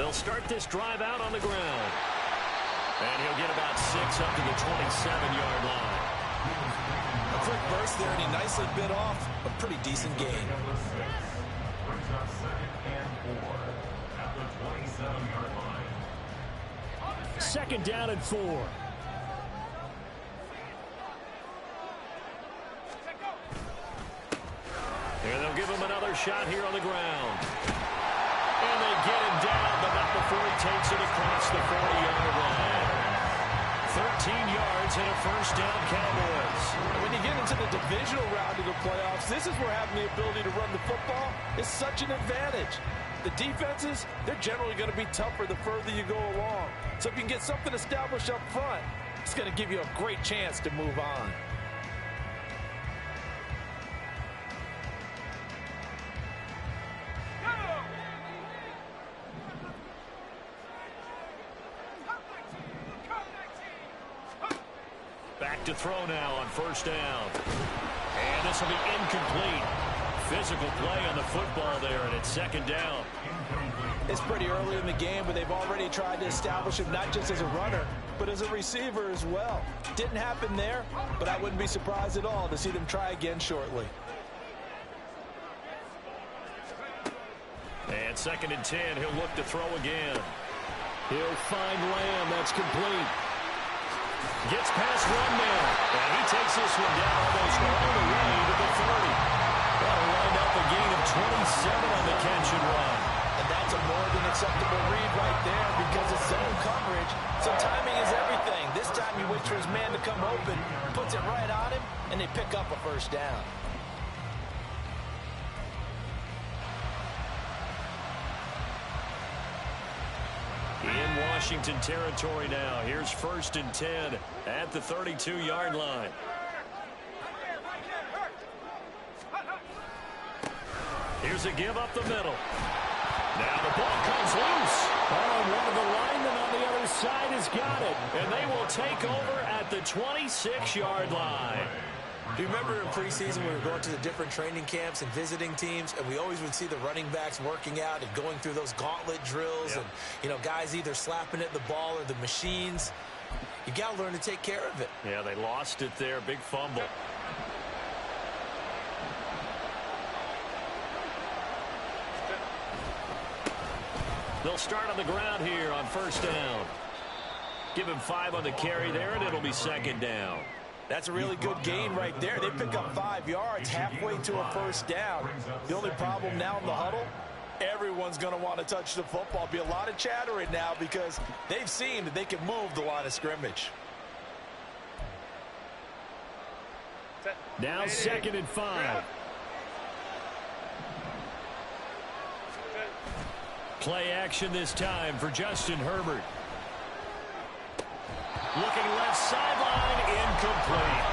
They'll start this drive out on the ground. And he'll get about 6 up to the 27-yard line. A quick burst there, and he nicely bit off a pretty decent gain. Second down and 4. Here they'll give him another shot here on the ground. And they get him down, but not before he takes it across the 40-yard line. 13 yards and a first down, Cowboys. When you get into the divisional round of the playoffs, this is where having the ability to run the football is such an advantage. The defenses, they're generally going to be tougher the further you go along. So if you can get something established up front, it's going to give you a great chance to move on. Back to throw now on first down. And this will be incomplete. Physical play on the football there, and it's second down. It's pretty early in the game, but they've already tried to establish him not just as a runner, but as a receiver as well. Didn't happen there, but I wouldn't be surprised at all to see them try again shortly. And second and 10, he'll look to throw again. He'll find Lamb. That's complete. Gets past one man, and he takes this one down almost all the way to the 30. That'll wind up a gain of 27 on the catch and run. And that's a more than acceptable read right there because it's zone coverage. So timing is everything. This time he waits for his man to come open, puts it right on him, and they pick up a first down. In Washington territory now. Here's first and 10 at the 32-yard line. Here's a give up the middle. Now the ball comes loose. Oh, and one of the linemen on the other side has got it. And they will take over at the 26-yard line. Do you remember in preseason we were going to the different training camps and visiting teams, and we always would see the running backs working out and going through those gauntlet drills, and, you know, guys either slapping at the ball or the machines. You got to learn to take care of it. Yeah, they lost it there. Big fumble. They'll start on the ground here on first down. Give him 5 on the carry there, and it'll be second down. That's a really good gain right there. They pick up 5 yards halfway to a first down. The only problem now in the huddle, everyone's going to want to touch the football. Be a lot of chattering now because they've seen that they can move the line of scrimmage. Now second and 5. Play action this time for Justin Herbert. Looking left sideline, incomplete.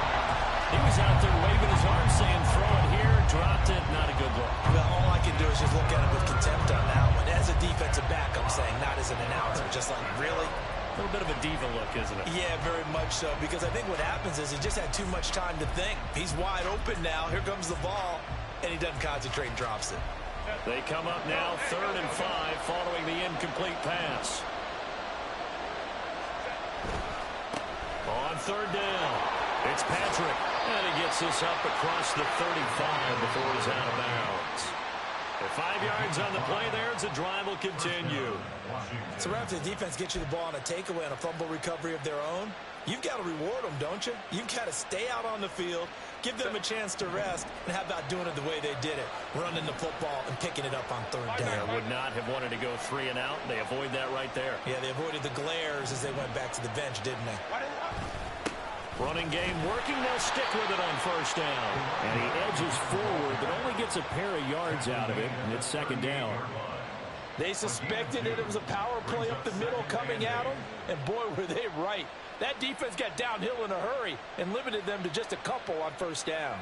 He was out there waving his arm saying throw it here, dropped it, not a good look. Well, all I can do is just look at him with contempt on that one. As a defensive back, I'm saying, not as an announcer. Just like, really? A little bit of a diva look, isn't it? Yeah, very much so, because I think what happens is he just had too much time to think. He's wide open now. Here comes the ball, and he doesn't concentrate and drops it. They come up now, 3rd and 5, following the incomplete pass. On 3rd down, it's Patrick, and he gets this up across the 35 before he's out of bounds. At 5 yards on the play there, the drive will continue. So right after the defense gets you the ball on a takeaway and a fumble recovery of their own, you've got to reward them, don't you? You've got to stay out on the field, give them a chance to rest, and how about doing it the way they did it, running the football and picking it up on 3rd down. They would not have wanted to go 3 and out. They avoid that right there. Yeah, they avoided the glares as they went back to the bench, didn't they? Running game working. They'll stick with it on first down. And he edges forward, but only gets a pair of yards out of it, and it's second down. They suspected that it was a power play up the middle coming at them, and boy, were they right. That defense got downhill in a hurry and limited them to just a couple on first down.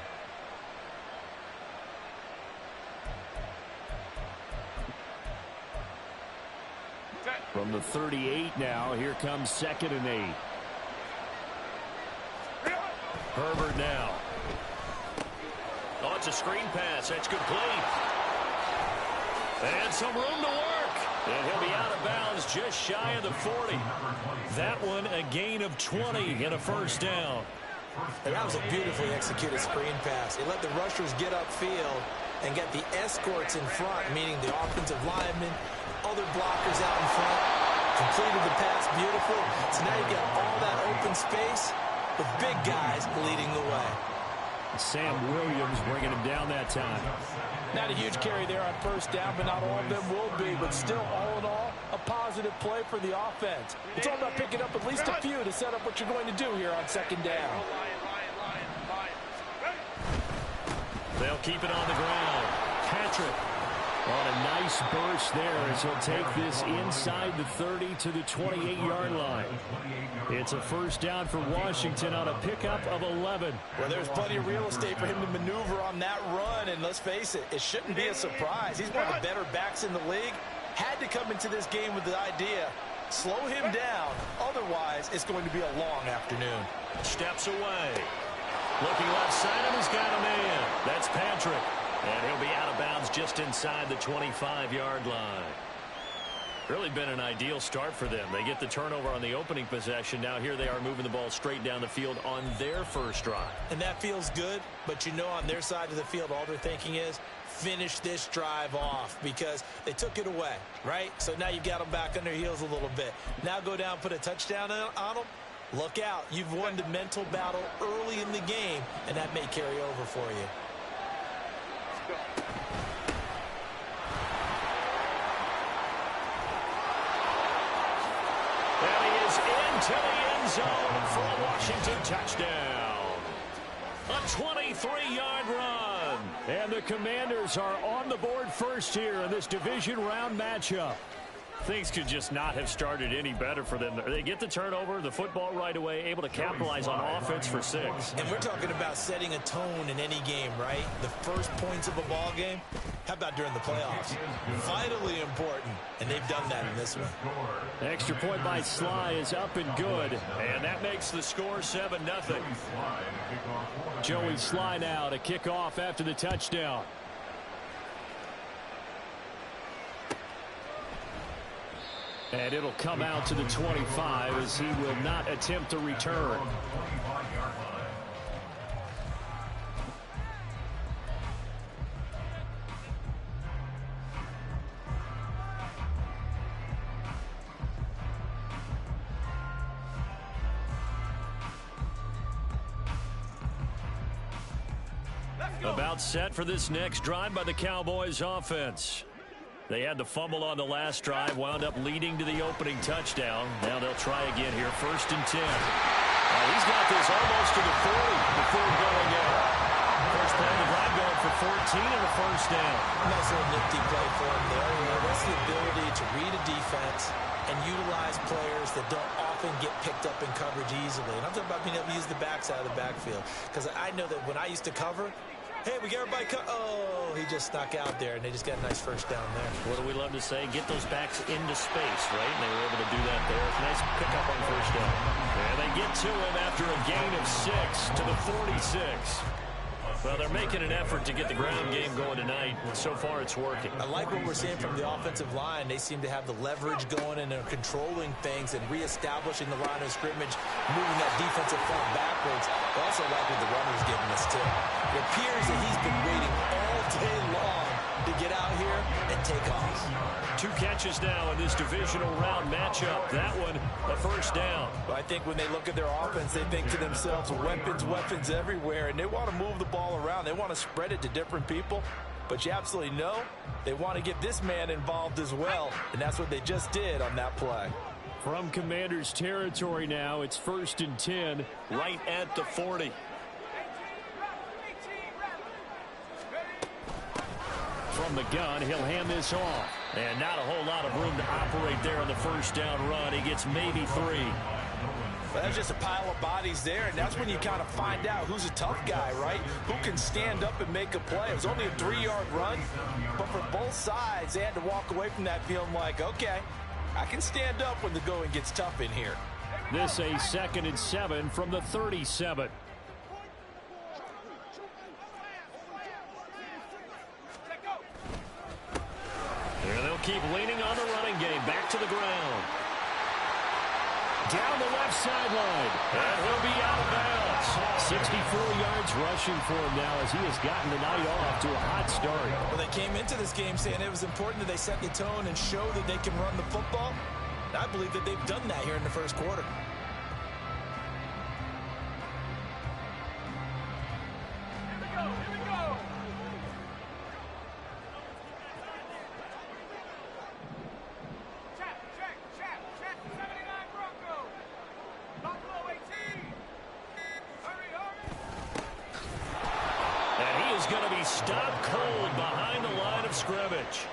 From the 38 now, here comes 2nd and 8. Herbert now. Oh, it's a screen pass. That's complete. And some room to work. And he'll be out of bounds just shy of the 40. That one a gain of 20 and a first down. And that was a beautifully executed screen pass. It let the rushers get upfield and get the escorts in front, meaning the offensive linemen, other blockers out in front. Completed the pass beautiful. So now you got all that open space with big guys leading the way. Sam Williams bringing him down that time. Not a huge carry there on first down, but not all of them will be. But still, all in all, a positive play for the offense. It's all about picking up at least a few to set up what you're going to do here on second down. They'll keep it on the ground. Patrick on a nice burst there as he'll take this inside the 30 to the 28-yard line. It's a first down for Washington on a pickup of 11. Well, there's plenty of real estate for him to maneuver on that run, and let's face it, it shouldn't be a surprise. He's one of the better backs in the league. Had to come into this game with the idea, slow him down, otherwise it's going to be a long afternoon. Steps away. Looking left side of him, he's got a man. That's Patrick. And he'll be out of bounds just inside the 25-yard line. Really been an ideal start for them. They get the turnover on the opening possession. Now here they are moving the ball straight down the field on their first drive. And that feels good, but you know on their side of the field all they're thinking is finish this drive off because they took it away, right? So now you got them back on their heels a little bit. Now go down, put a touchdown on them. Look out. You've won the mental battle early in the game, and that may carry over for you. And he is into the end zone for a Washington touchdown. A 23-yard run. And the Commanders are on the board first here in this division round matchup. Things could just not have started any better for them. They get the turnover, the football right away, able to capitalize on offense for 6. And we're talking about setting a tone in any game, right? The first points of a ball game. How about during the playoffs? Vitally important, and they've done that in this one. Extra point by Sly is up and good, and that makes the score 7-0. Joey Sly now to kick off after the touchdown. And it'll come out to the 25 as he will not attempt to return. About set for this next drive by the Cowboys offense. They had the fumble on the last drive, wound up leading to the opening touchdown. Now they'll try again here, 1st and 10. He's got this almost to the 40 before going out. First play of the drive going for 14 and a first down. Nice little nifty play for him there. You know, that's the ability to read a defense and utilize players that don't often get picked up in coverage easily. And I'm talking about being able to use the backside of the backfield. Because I know that when I used to cover, hey, we got everybody oh, he just snuck out there, and they just got a nice first down there. What do we love to say? Get those backs into space, right? And they were able to do that there. Nice pickup on first down. And they get to him after a gain of 6 to the 46. Well, they're making an effort to get the ground game going tonight. So far, it's working. I like what we're seeing from the offensive line. They seem to have the leverage going, and they're controlling things and reestablishing the line of scrimmage, moving that defensive front backwards. I also like what the runner's giving us, too. It appears that he's been waiting all day long to get out here and take off. 2 catches now in this divisional round matchup. That one, a first down. Well, I think when they look at their offense, they think to themselves, weapons, weapons everywhere, and they want to move the ball around. They want to spread it to different people, but you absolutely know they want to get this man involved as well, and that's what they just did on that play. From Commanders territory now, it's 1st and 10, right at the 40. From the gun, he'll hand this off. And not a whole lot of room to operate there on the first down run. He gets maybe 3. Well, that's just a pile of bodies there, and that's when you kind of find out who's a tough guy, right? Who can stand up and make a play. It was only a 3-yard run, but for both sides, they had to walk away from that feeling like, okay, I can stand up when the going gets tough in here. This a 2nd and 7 from the 37. And they'll keep leaning on the running game. Back to the ground. Down the left sideline. And he'll be out of bounds. 64 yards rushing for him now as he has gotten the night off to a hot start. Well, they came into this game saying it was important that they set the tone and show that they can run the football. And I believe that they've done that here in the first quarter. Stopped cold behind the line of scrimmage.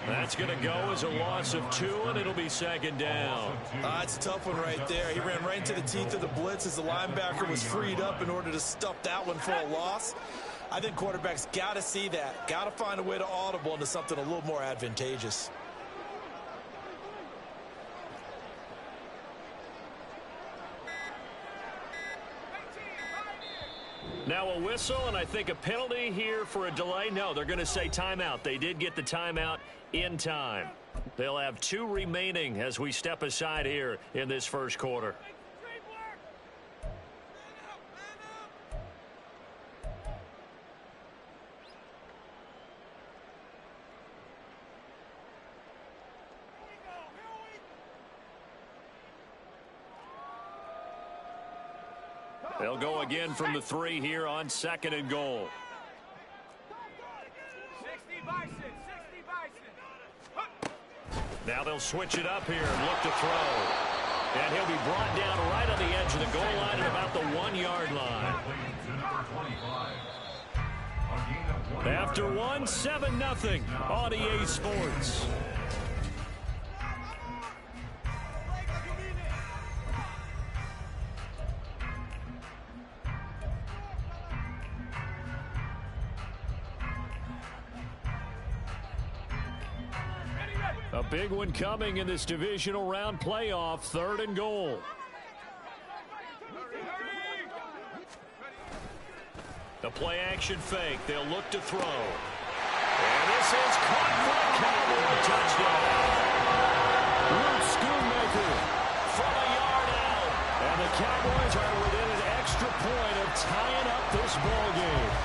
That's going to go as a loss of 2, and it'll be second down. It's a tough one right there. He ran right into the teeth of the blitz as the linebacker was freed up in order to stuff that one for a loss. I think quarterbacks got to see that. Got to find a way to audible into something a little more advantageous. Now a whistle, and I think a penalty here for a delay. No, they're going to say timeout. They did get the timeout in time. They'll have 2 remaining as we step aside here in this first quarter. They'll go again from the 3 here on 2nd and goal. 60 Bison, 60 Bison. Now they'll switch it up here and look to throw. And he'll be brought down right on the edge of the goal line at about the 1-yard line. After 1, 7-0 on EA Sports. A big one coming in this divisional round playoff, 3rd and goal. The play action fake. They'll look to throw. And this is caught for a Cowboy touchdown. Luke Schoonmaker from a yard out. And the Cowboys are within an extra point of tying up this ball game.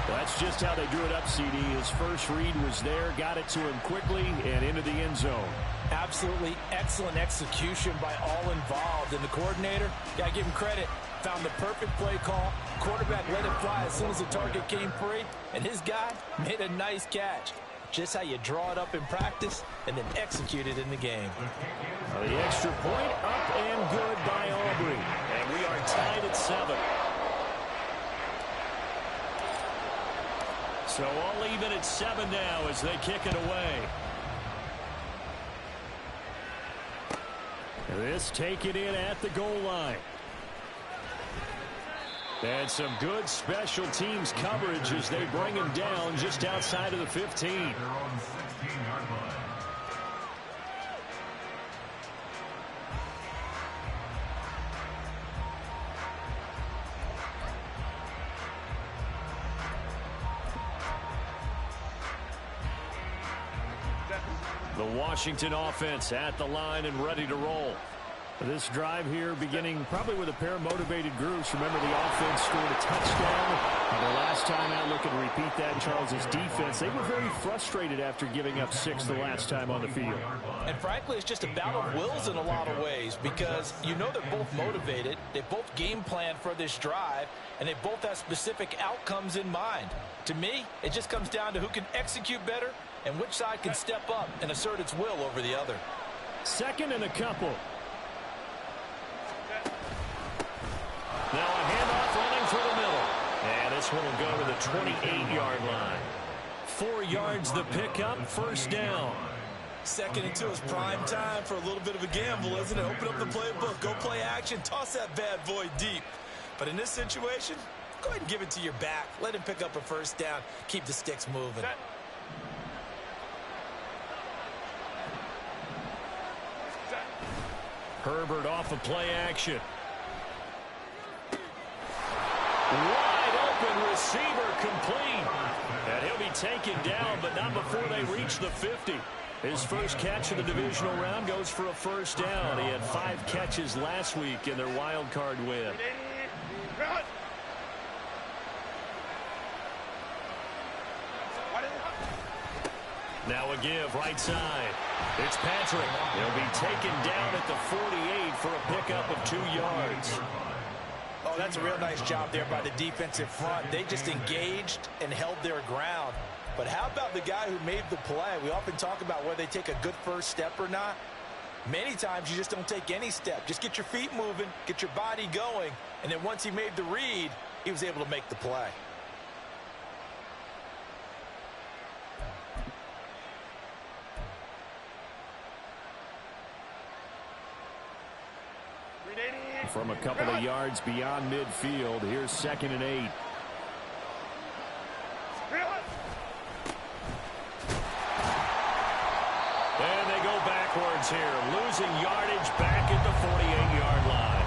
That's just how they drew it up, CD. His first read was there, got it to him quickly, and into the end zone. Absolutely excellent execution by all involved. And the coordinator, got to give him credit, found the perfect play call. Quarterback let it fly as soon as the target came free, and his guy made a nice catch. Just how you draw it up in practice and then execute it in the game. The extra point up and good by Aubrey. And we are tied at 7. So all even at 7 now as they kick it away. This taken in at the goal line. And some good special teams coverage as they bring him down just outside of the 15. The Washington offense at the line and ready to roll. This drive here beginning probably with a pair of motivated groups. Remember, the offense scored a touchdown. And the last time out, looking to repeat that, Charles's defense, they were very frustrated after giving up 6 the last time on the field. And frankly, it's just a battle of wills in a lot of ways because you know they're both motivated. They both game plan for this drive, and they both have specific outcomes in mind. To me, it just comes down to who can execute better and which side can step up and assert its will over the other. 2nd and a couple. Now a handoff running through the middle. And this one will go to the 28-yard line. 4 yards the pickup, 1st down. 2nd and 2 is prime time for a little bit of a gamble, isn't it? Open up the playbook, go play action, toss that bad boy deep. But in this situation, go ahead and give it to your back. Let him pick up a 1st down. Keep the sticks moving. Herbert off of play action. Wide open receiver complete. And he'll be taken down, but not before they reach the 50. His first catch in the divisional round goes for a first down. He had 5 catches last week in their wild card win. Now a give right side. It's Patrick. He'll be taken down at the 48 for a pickup of 2 yards. Oh, that's a real nice job there by the defensive front. They just engaged and held their ground. But how about the guy who made the play? We often talk about whether they take a good first step or not. Many times you just don't take any step. Just get your feet moving, get your body going, and then once he made the read, he was able to make the play. From a couple of yards beyond midfield, here's 2nd and 8. And they go backwards here, losing yardage back at the 48-yard line.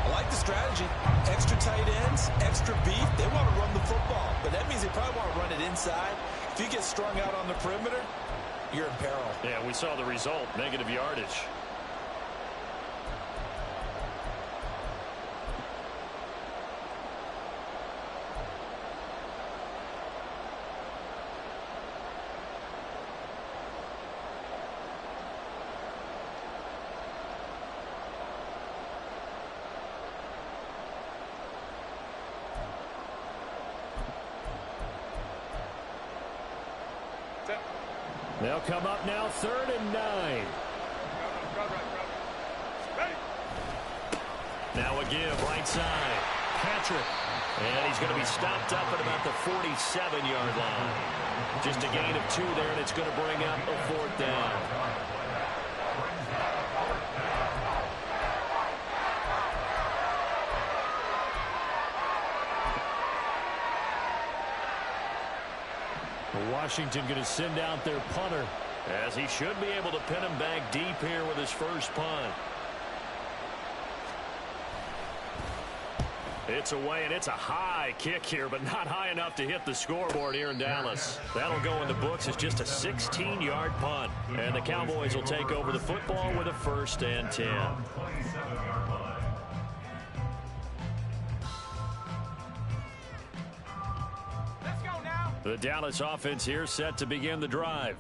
I like the strategy. Extra tight ends, extra beef. They want to run the football, but that means they probably want to run it inside. If you get strung out on the perimeter, you're in peril. Yeah, we saw the result, negative yardage. They'll come up now, 3rd and 9. Now a give, right side. Patrick. And he's going to be stopped up at about the 47-yard line. Just a gain of 2 there, and it's going to bring up a 4th down. Washington going to send out their punter, as he should be able to pin him back deep here with his first punt. It's away, and it's a high kick here, but not high enough to hit the scoreboard here in Dallas. That'll go in the books as just a 16-yard punt. And the Cowboys will take over the football with a 1st and 10. The Dallas offense here set to begin the drive.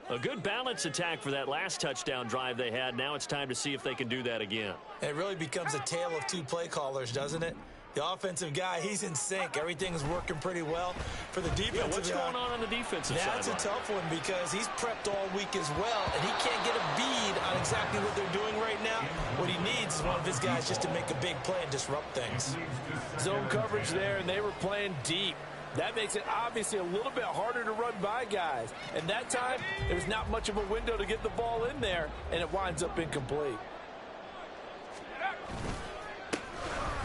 A good balance attack for that last touchdown drive they had. Now it's time to see if they can do that again. It really becomes a tale of 2 play callers, doesn't it? The offensive guy, he's in sync. Everything's working pretty well. For the defensive what's going on the defensive side? That's a tough one because he's prepped all week as well, and he can't get a bead on exactly what they're doing right now. What he needs is one of his guys just to make a big play and disrupt things. Zone coverage there, and they were playing deep. That makes it obviously a little bit harder to run by guys. And that time, there's not much of a window to get the ball in there, and it winds up incomplete.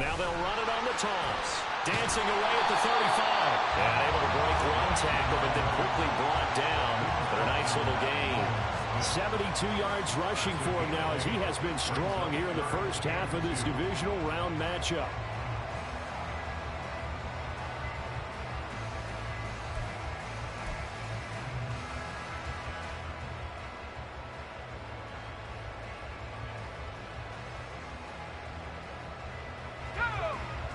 Now they'll run it on the toss. Dancing away at the 35. And able to break 1 tackle, but then quickly brought down. But a nice little gain. 72 yards rushing for him now as he has been strong here in the first half of this divisional round matchup.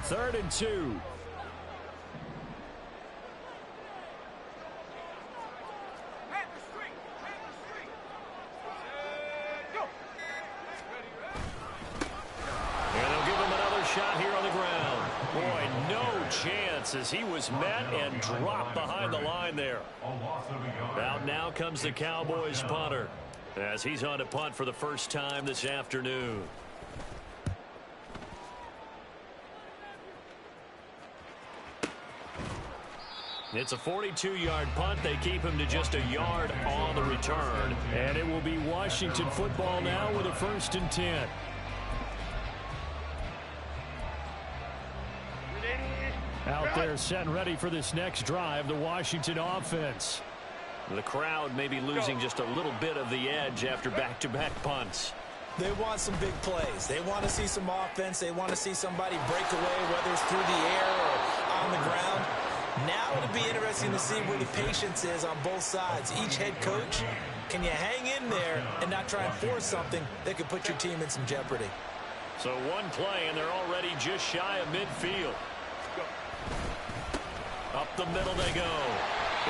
Third and 2. And they'll give him another shot here on the ground. Boy, no chance as he was met and dropped behind the line there. Out now comes the Cowboys punter as he's on to punt for the first time this afternoon. It's a 42-yard punt. They keep him to just a yard on the return. And it will be Washington football now with a 1st and 10. Out there set and ready for this next drive, the Washington offense. The crowd may be losing just a little bit of the edge after back-to-back punts. They want some big plays. They want to see some offense. They want to see somebody break away, whether it's through the air or on on the ground. Now it'll be interesting to see where the patience is on both sides. Each head coach, can you hang in there and not try and force something that could put your team in some jeopardy? So one play, and they're already just shy of midfield. Up the middle they go.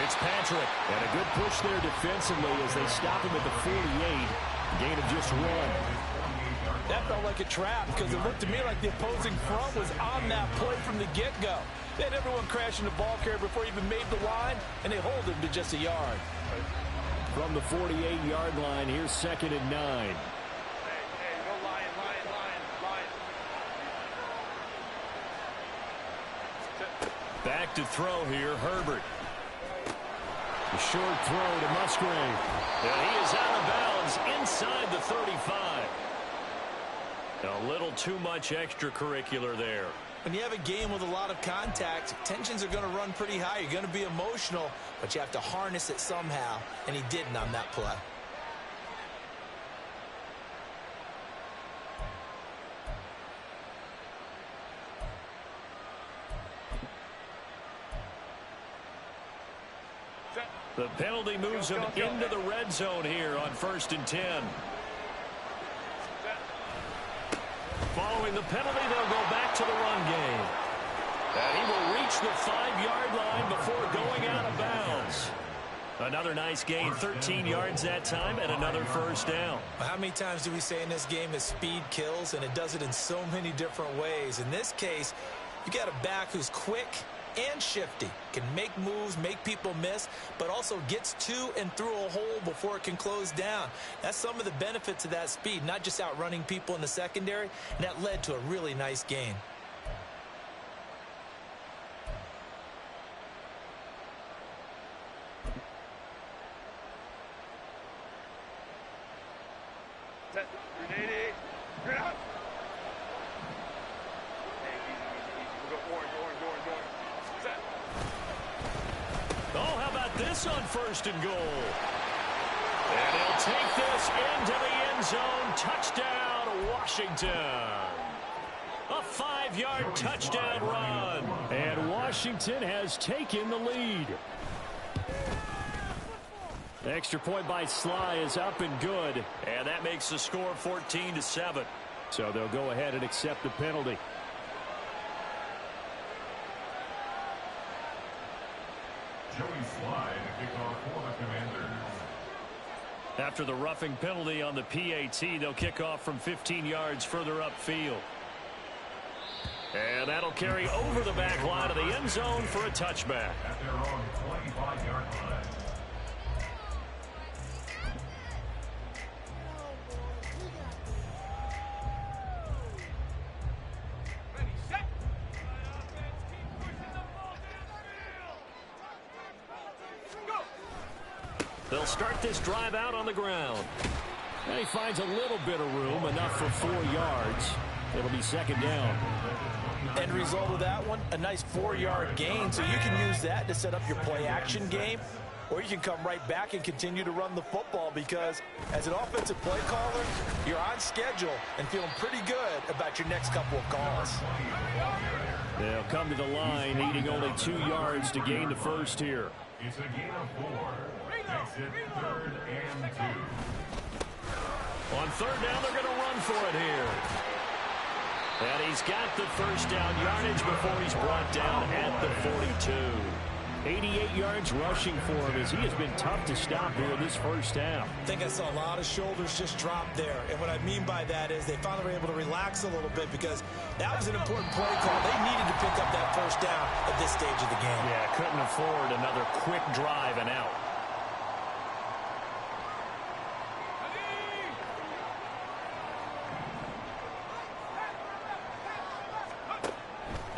It's Patrick. And a good push there defensively as they stop him at the 48. Gain of just 1. That felt like a trap because it looked to me like the opposing front was on that play from the get-go. They had everyone crashing the ball carrier before he even made the line, and they hold him to just a yard. From the 48-yard line, here's 2nd and 9. Hey, go Lion, Lion, Lion, Lion. Back to throw here, Herbert. The short throw to Musgrave. And he is out of bounds inside the 35. A little too much extracurricular there. When you have a game with a lot of contact, tensions are going to run pretty high. You're going to be emotional, but you have to harness it somehow, and he didn't on that play. The penalty moves him into the red zone here on 1st and 10. Following the penalty, they'll go back to the run game. And he will reach the 5-yard line before going out of bounds. Another nice gain, 13 yards that time, and another first down. How many times do we say in this game that speed kills, and it does it in so many different ways? In this case, you got a back who's quick and shifty, can make moves, make people miss, but also gets to and through a hole before it can close down. That's some of the benefits of that speed, not just outrunning people in the secondary, and that led to a really nice gain. On 1st and goal. And he'll take this into the end zone. Touchdown, Washington. A 5-yard touchdown run. And Washington has taken the lead. The extra point by Sly is up and good. And that makes the score 14-7. So they'll go ahead and accept the penalty. After the roughing penalty on the PAT, they'll kick off from 15 yards further upfield. And that'll carry over the back line of the end zone for a touchback. At their own 25-yard line. They'll start this drive out on the ground. And he finds a little bit of room, enough for 4 yards. It'll be 2nd down. End result of that one, a nice 4-yard gain. So you can use that to set up your play-action game, or you can come right back and continue to run the football because as an offensive play caller, you're on schedule and feeling pretty good about your next couple of calls. They'll come to the line, needing only 2 yards to gain the first here. It's a gain of 4. Exit 3rd and 2. On 3rd down, they're going to run for it here. And he's got the first down yardage before he's brought down at the 42. 88 yards rushing for him as he has been tough to stop here in this first half. I think I saw a lot of shoulders just drop there. And what I mean by that is they finally were able to relax a little bit because that was an important play call. They needed to pick up that first down at this stage of the game. Yeah, couldn't afford another quick drive and out.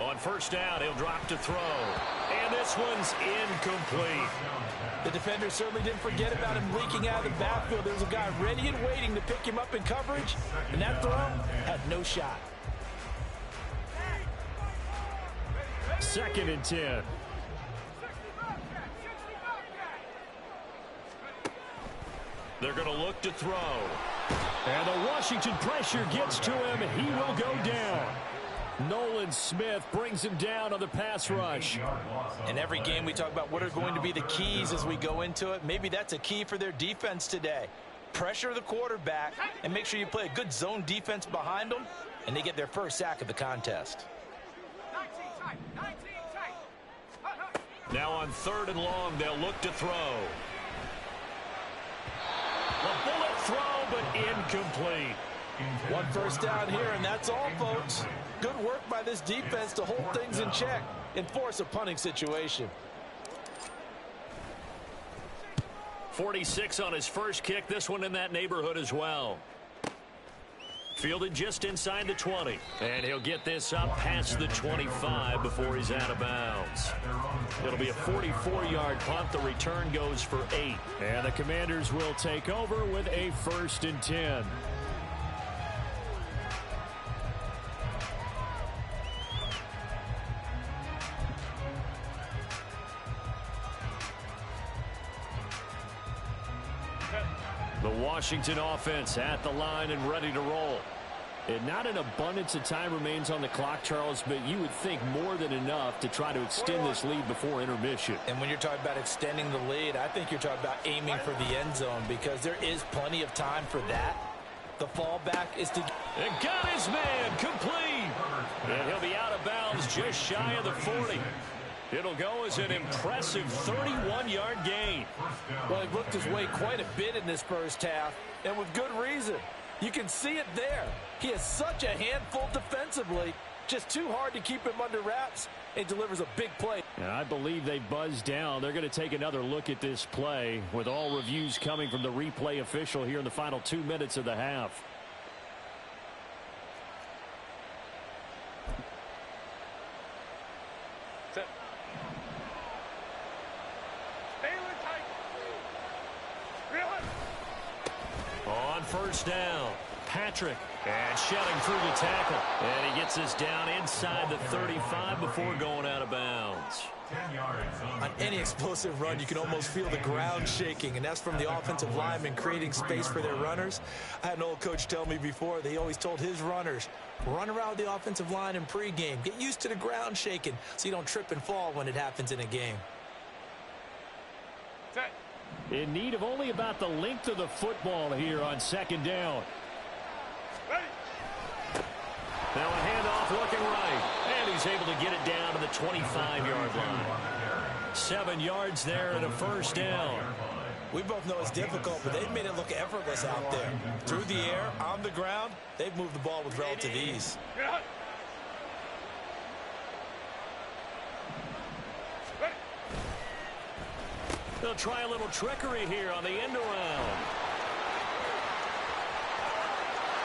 On 1st down, he'll drop to throw. And this one's incomplete. The defender certainly didn't forget about him leaking out of the backfield. There was a guy ready and waiting to pick him up in coverage, and that throw had no shot. 2nd and 10. They're going to look to throw. And the Washington pressure gets to him. He will go down. Nolan Smith brings him down on the pass rush. In every game we talk about what are going to be the keys as we go into it. Maybe that's a key for their defense today. Pressure the quarterback and make sure you play a good zone defense behind them, and they get their first sack of the contest. Now on 3rd and long, they'll look to throw. The bullet throw, but incomplete. One first down here, and that's all, folks. Good work by this defense to hold things in check and force a punting situation. 46 on his first kick. This one in that neighborhood as well. Fielded just inside the 20. And he'll get this up past the 25 before he's out of bounds. It'll be a 44-yard punt. The return goes for 8. And the Commanders will take over with a 1st and 10. The Washington offense at the line and ready to roll. And not an abundance of time remains on the clock, Charles, but you would think more than enough to try to extend this lead before intermission. And when you're talking about extending the lead, I think you're talking about aiming for the end zone because there is plenty of time for that. The fallback is to... And got his man complete. And he'll be out of bounds just shy of the 40. It'll go as an impressive 31-yard gain. Well, he looked his way quite a bit in this first half, and with good reason. You can see it there. He is such a handful defensively. Just too hard to keep him under wraps, and delivers a big play. And I believe they buzzed down. They're going to take another look at this play with all reviews coming from the replay official here in the final 2 minutes of the half. On 1st down, Patrick, and shedding through the tackle. And he gets us down inside the 35 before going out of bounds. 10 yards On any explosive run, you can almost feel the ground shaking, and that's from the offensive linemen creating space for their runners. I had an old coach tell me before, they always told his runners, run around the offensive line in pregame. Get used to the ground shaking so you don't trip and fall when it happens in a game. In need of only about the length of the football here on 2nd down. Now a handoff looking right. And he's able to get it down to the 25-yard line. 7 yards there and a 1st down. We both know it's difficult, but they've made it look effortless out there. Through the air, on the ground, they've moved the ball with relative ease. They'll try a little trickery here on the end around.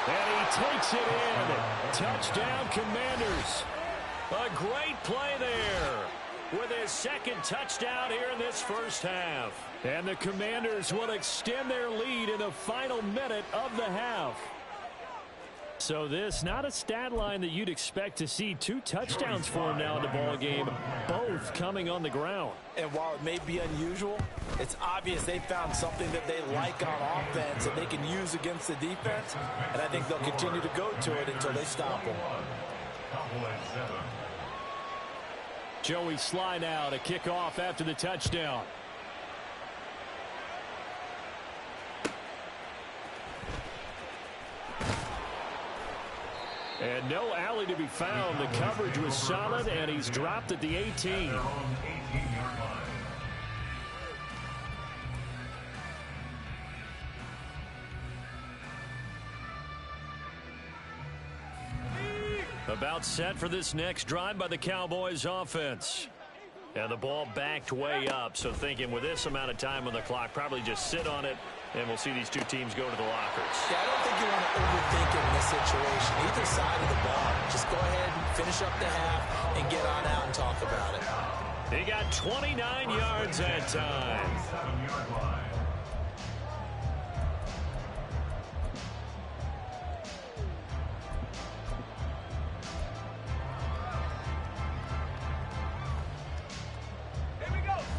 And he takes it in. Touchdown, Commanders. A great play there with his 2nd touchdown here in this first half. And the Commanders will extend their lead in the final minute of the half. So this, not a stat line that you'd expect to see. 2 touchdowns for him now in the ball game, both coming on the ground. And while it may be unusual, it's obvious they found something that they like on offense that they can use against the defense, and I think they'll continue to go to it until they stop them. Joey Sly now to kick off after the touchdown. And no alley to be found. The coverage was solid, and he's dropped at the 18. About set for this next drive by the Cowboys offense. And the ball backed way up, so thinking with this amount of time on the clock, probably just sit on it, and we'll see these 2 teams go to the lockers. Yeah, I don't think you want to overthink it in this situation. Either side of the ball. Just go ahead and finish up the half and get on out and talk about it. He got 29 yards that time.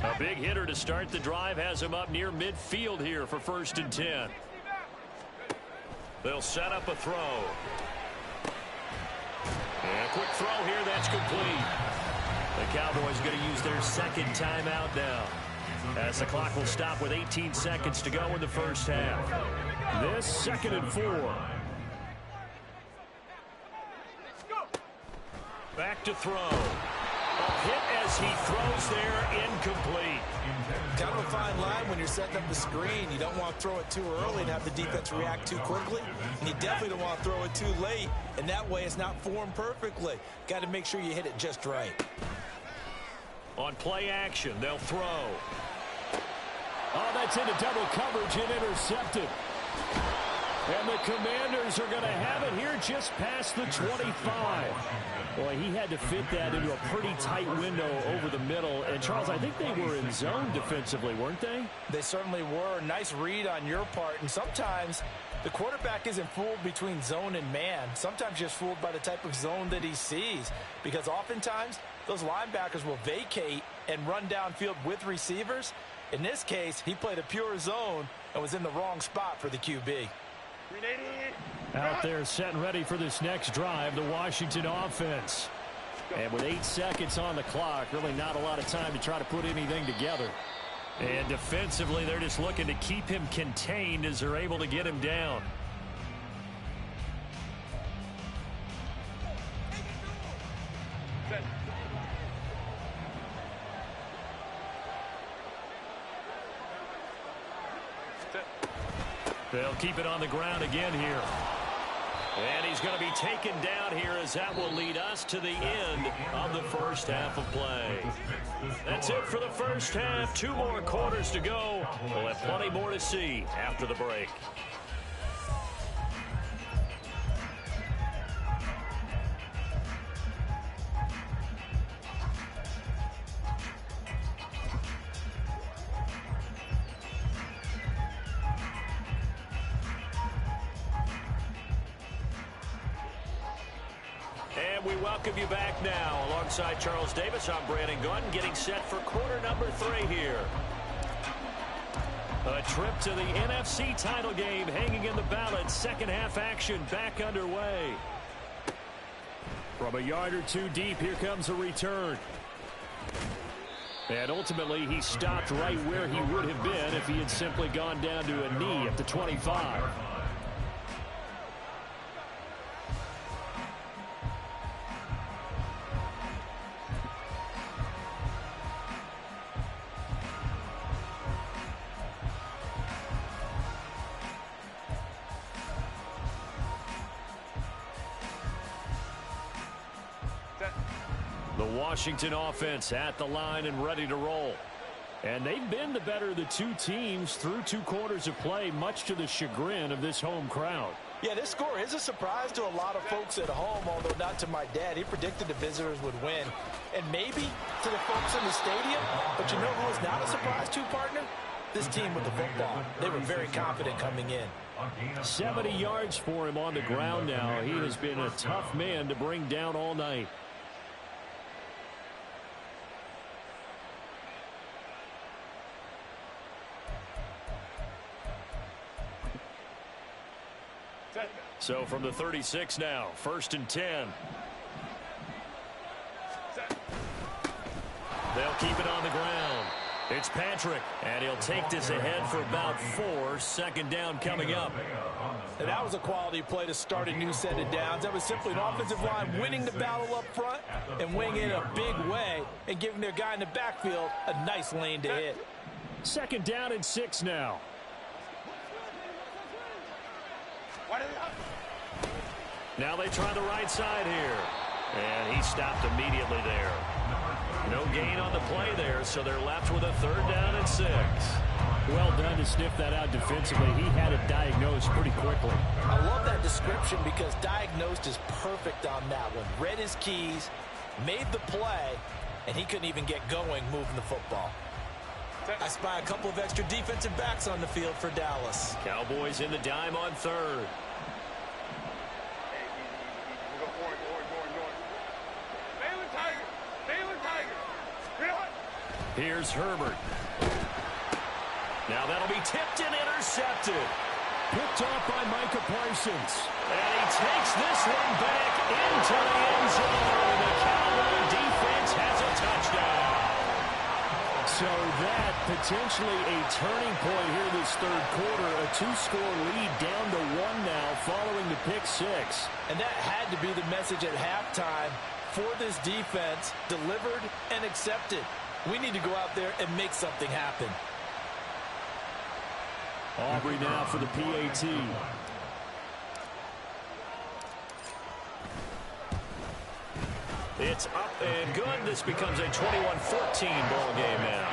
A big hitter to start the drive has him up near midfield here for 1st and 10. They'll set up a throw. And a quick throw here, that's complete. The Cowboys are going to use their second timeout now, as the clock will stop with 18 seconds to go in the first half. This 2nd and 4. Back to throw. A hit as he throws there, incomplete. Kind of a fine line when you're setting up the screen. You don't want to throw it too early and have the defense react too quickly. And you definitely don't want to throw it too late. And that way it's not formed perfectly. Got to make sure you hit it just right. On play action, they'll throw. Oh, that's into double coverage and intercepted. And the Commanders are going to have it here just past the 25. Boy, he had to fit that into a pretty tight window over the middle. And, Charles, I think they were in zone defensively, weren't they? They certainly were. Nice read on your part. And sometimes the quarterback isn't fooled between zone and man. Sometimes just fooled by the type of zone that he sees. Because oftentimes those linebackers will vacate and run downfield with receivers. In this case, he played a pure zone and was in the wrong spot for the QB. Out there set and ready for this next drive, the Washington offense. And with 8 seconds on the clock, really not a lot of time to try to put anything together. And defensively, they're just looking to keep him contained as they're able to get him down. They'll keep it on the ground again here. And he's going to be taken down here, as that will lead us to the end of the first half of play. That's it for the first half. 2 more quarters to go. We'll have plenty more to see after the break. And we welcome you back now. Alongside Charles Davis, I'm Brandon Gunn, getting set for quarter number 3 here. A trip to the NFC title game hanging in the balance. Second half action back underway. From a yard or 2 deep, here comes a return. And ultimately, he stopped right where he would have been if he had simply gone down to a knee at the 25. The Washington offense at the line and ready to roll. And they've been the better of the 2 teams through 2 quarters of play, much to the chagrin of this home crowd. Yeah, this score is a surprise to a lot of folks at home, although not to my dad. He predicted the visitors would win. And maybe to the folks in the stadium, but you know who is not a surprise to, partner? This team with the football. They were very confident coming in. 70 yards for him on the ground now. He has been a tough man to bring down all night. So from the 36 now, 1st and 10. They'll keep it on the ground. It's Patrick, and he'll take this ahead for about 4. Second down coming up. And that was a quality play to start a new set of downs. That was simply an offensive line winning the battle up front and winning it in a big way and giving their guy in the backfield a nice lane to hit. 2nd down and 6 now. Now they try the right side here. And he stopped immediately there. No gain on the play there, so they're left with a 3rd down and 6. Well done to sniff that out defensively. He had it diagnosed pretty quickly. I love that description because diagnosed is perfect on that one. Read his keys, made the play, and he couldn't even get going moving the football. I spy a couple of extra defensive backs on the field for Dallas. Cowboys in the dime on 3rd. Here's Herbert. Now that'll be tipped and intercepted. Picked off by Micah Parsons. And he takes this one back into the end zone. And the Cowboy defense has a touchdown. So that potentially a turning point here this third quarter. A two-score lead down to one now following the pick six. And that had to be the message at halftime for this defense. Delivered and accepted. We need to go out there and make something happen. Aubrey now for the PAT. It's up and good. This becomes a 21-14 ball game now.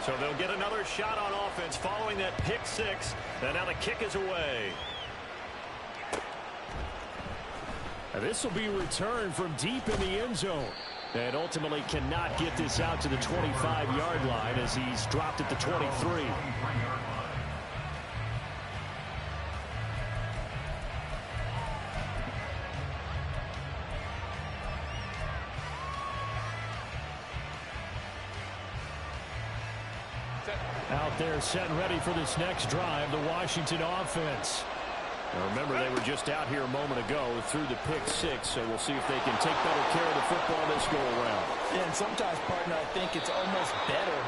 So they'll get another shot on offense following that pick six. And now the kick is away. And this will be returned from deep in the end zone. And ultimately cannot get this out to the 25-yard line as he's dropped at the 23. Out there set and ready for this next drive, the Washington offense. Now remember, they were just out here a moment ago through the pick six, so we'll see if they can take better care of the football this go-around. Yeah, and sometimes, partner, I think it's almost better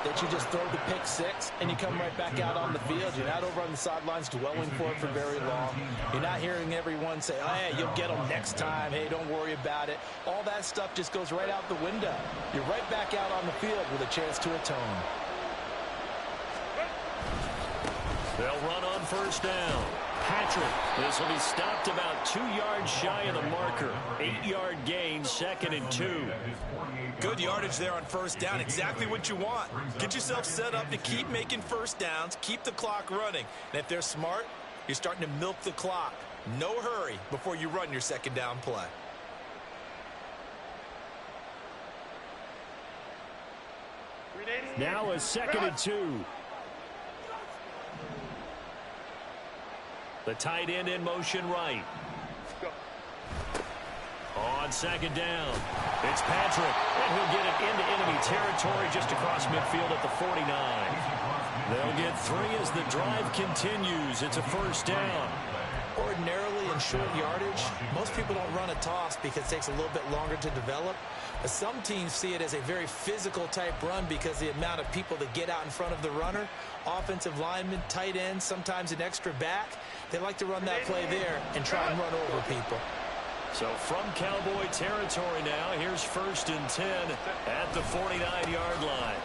that you just throw the pick six and you come right back out on the field. You're not over on the sidelines dwelling for it for very long. You're not hearing everyone say, oh, hey, you'll get them next time. Hey, don't worry about it. All that stuff just goes right out the window. You're right back out on the field with a chance to atone. They'll run on first down. Patrick. This will be stopped about 2 yards shy of the marker. 8-yard gain, 2nd and 2. Good yardage there on first down. Exactly what you want. Get yourself set up to keep making first downs, keep the clock running. And if they're smart, you're starting to milk the clock. No hurry before you run your second down play. Now a 2nd and 2. The tight end in motion right. On second down, it's Patrick, and he'll get it into enemy territory just across midfield at the 49. They'll get 3 as the drive continues. It's a first down. Ordinarily in short yardage, most people don't run a toss because it takes a little bit longer to develop. But some teams see it as a very physical type run because the amount of people that get out in front of the runner, offensive linemen, tight ends, sometimes an extra back. They like to run that play there and try and run over people. So from Cowboy territory now, here's 1st and 10 at the 49-yard line.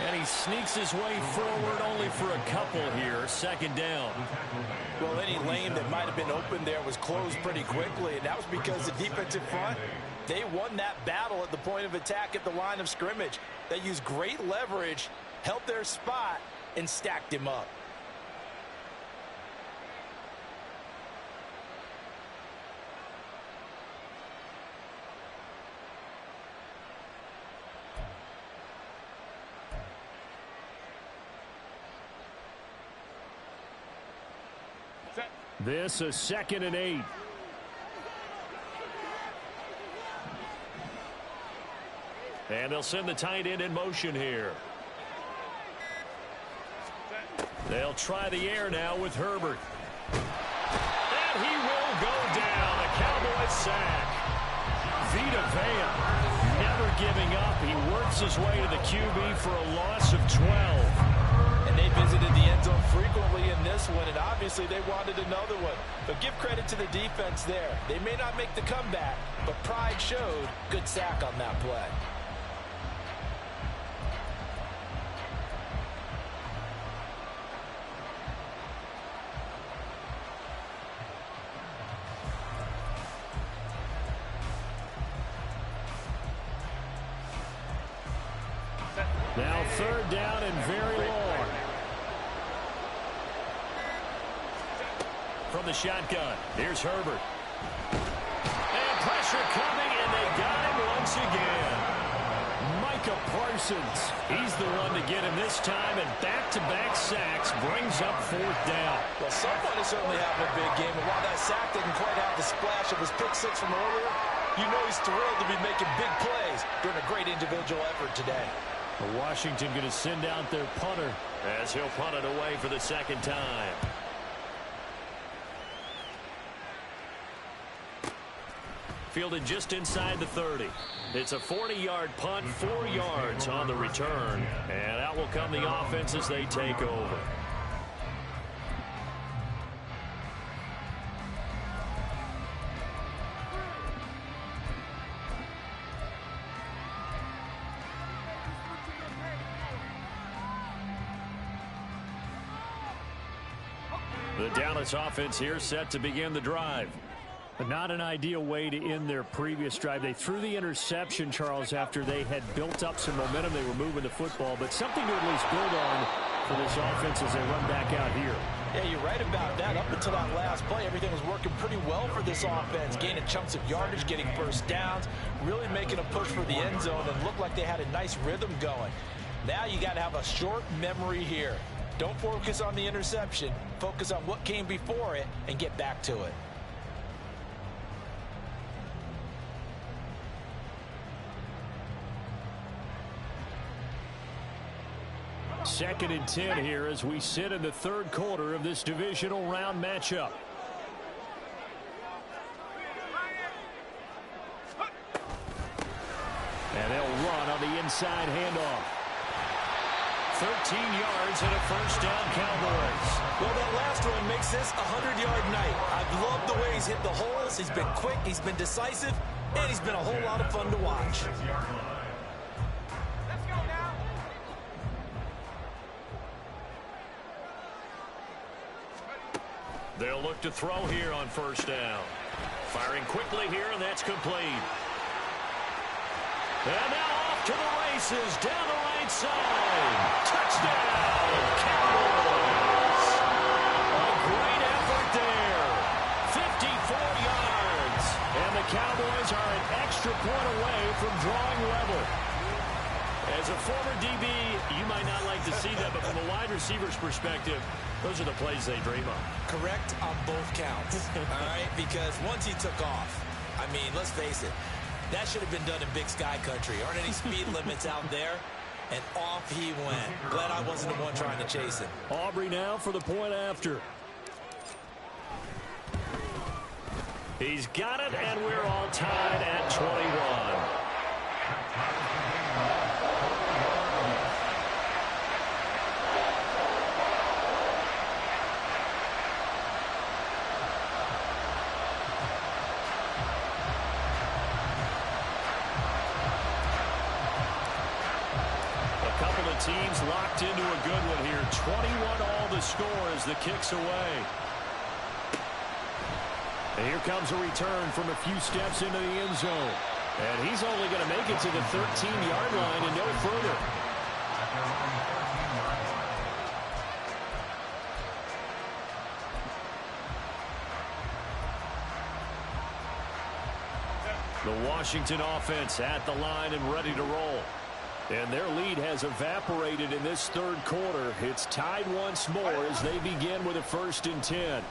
And he sneaks his way forward only for a couple here. 2nd down. Well, any lane that might have been open there was closed pretty quickly, and that was because the defensive front, they won that battle at the point of attack at the line of scrimmage. They used great leverage, held their spot, and stacked him up. This a 2nd and 8. And they'll send the tight end in motion here. They'll try the air now with Herbert. And he will go down. A Cowboys sack. Vita Vea never giving up. He works his way to the QB for a loss of 12. And they visited the end zone frequently in this one, and obviously they wanted another one. But give credit to the defense there. They may not make the comeback, but pride showed. Good sack on that play. Now 3rd down and very long. From the shotgun, here's Herbert. And pressure coming, and they got him once again. Micah Parsons, he's the one to get him this time, and back-to-back sacks brings up 4th down. Well, someone is certainly having a big game, and while that sack didn't quite have the splash of his pick six from earlier, You know he's thrilled to be making big plays during a great individual effort today. Washington going to send out their punter as he'll punt it away for the second time. Fielded just inside the 30. It's a 40-yard punt, 4 yards on the return. And out will come the offense as they take over. The Dallas offense here set to begin the drive. But not an ideal way to end their previous drive. They threw the interception, Charles, after they had built up some momentum. They were moving the football, but something to at least build on for this offense as they run back out here. Yeah, you're right about that. Up until that last play, everything was working pretty well for this offense. Gaining chunks of yardage, getting first downs, really making a push for the end zone, and looked like they had a nice rhythm going. Now you got to have a short memory here. Don't focus on the interception. Focus on what came before it and get back to it. Second and 10 here as we sit in the third quarter of this divisional round matchup. And they'll run on the inside handoff. 13 yards and a first down, Cowboys. Well, that last run makes this a 100-yard night. I've loved the way he's hit the holes. He's been quick, he's been decisive, and he's been a whole lot of fun to watch. They'll look to throw here on first down. Firing quickly here, and that's complete. And now off to the races, down the right side. Touchdown, Cowboys. A great effort there. 54 yards. And the Cowboys are an extra point away from drawing level. As a former DB, you might not like to see that, but from a wide receiver's perspective, those are the plays they dream of. Correct on both counts, all right? Because once he took off, I mean, let's face it, that should have been done in Big Sky country. Aren't any speed limits out there? And off he went. Glad I wasn't the one trying to chase him. Aubrey now for the point after. He's got it, and we're all tied at 21. Teams locked into a good one here. 21 all the score as the kick's away. And here comes a return from a few steps into the end zone. And he's only going to make it to the 13-yard line and no further. The Washington offense at the line and ready to roll. And their lead has evaporated in this third quarter. It's tied once more as they begin with a 1st and 10.